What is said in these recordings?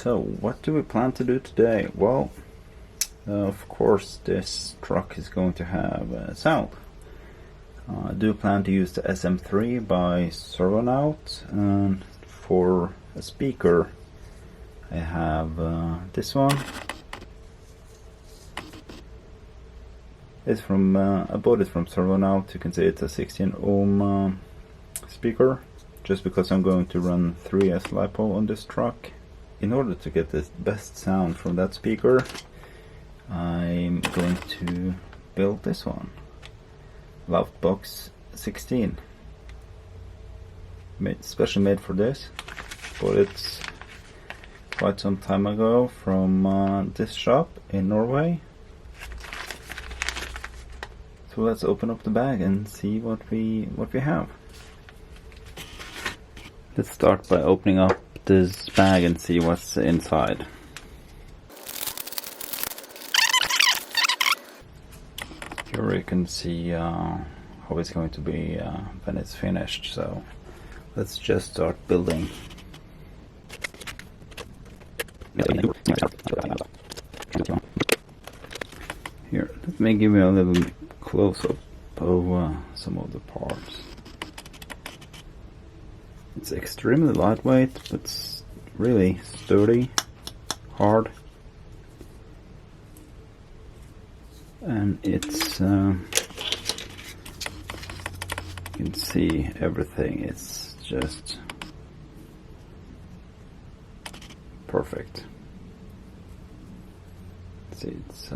So, what do we plan to do today? Well, of course this truck is going to have sound. I do plan to use the SM3 by Servonaut, and for a speaker I have this one. It's from I bought it from Servonaut. You can see it's a 16 ohm speaker, just because I'm going to run 3S LiPo on this truck. In order to get the best sound from that speaker, I'm going to build this one, Loudbox 16, specially made for this. Bought it quite some time ago from this shop in Norway. So let's open up the bag and see what we have. Let's start by opening up this bag and see what's inside. Here you can see how it's going to be when it's finished. So let's just start building. Here, let me give you a little close-up of some of the parts. It's extremely lightweight, but it's really sturdy, hard, and it's you can see everything. It's just perfect. See, it's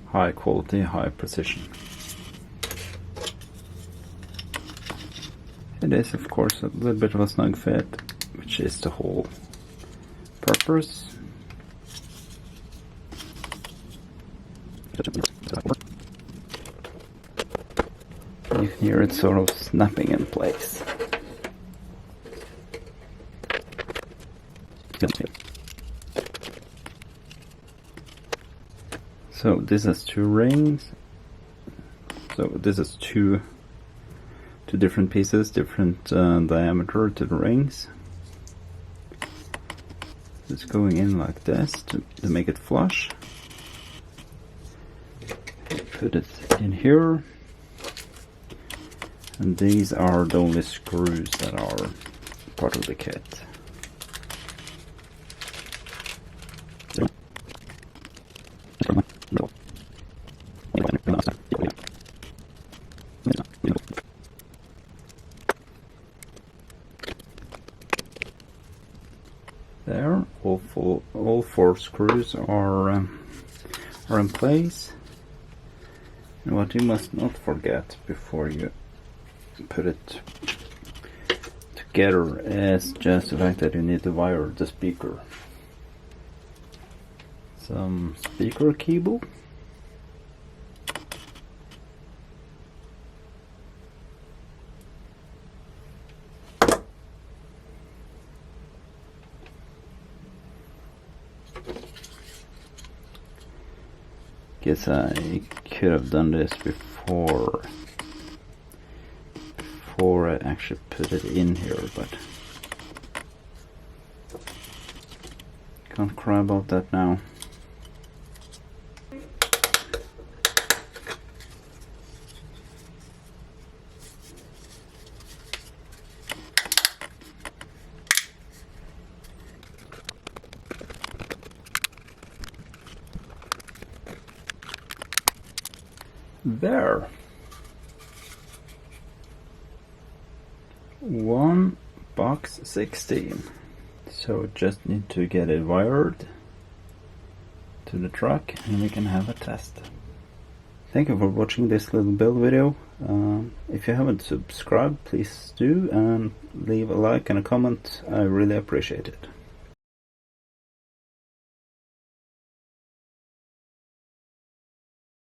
high quality, high precision. It is, of course, a little bit of a snug fit, which is the whole purpose. You can hear it sort of snapping in place. So this has two rings. So this is two different pieces, different diameter to the rings. It's going in like this to make it flush. Put it in here, and these are the only screws that are part of the kit. There, all four screws are in place. And what you must not forget before you put it together is just the fact that you need to wire the speaker. Some speaker cable. Guess I could have done this before I actually put it in here, but can't cry about that now. There. One box 16. So just need to get it wired to the truck and we can have a test. Thank you for watching this little build video. If you haven't subscribed, please do, and leave a like and a comment. I really appreciate it.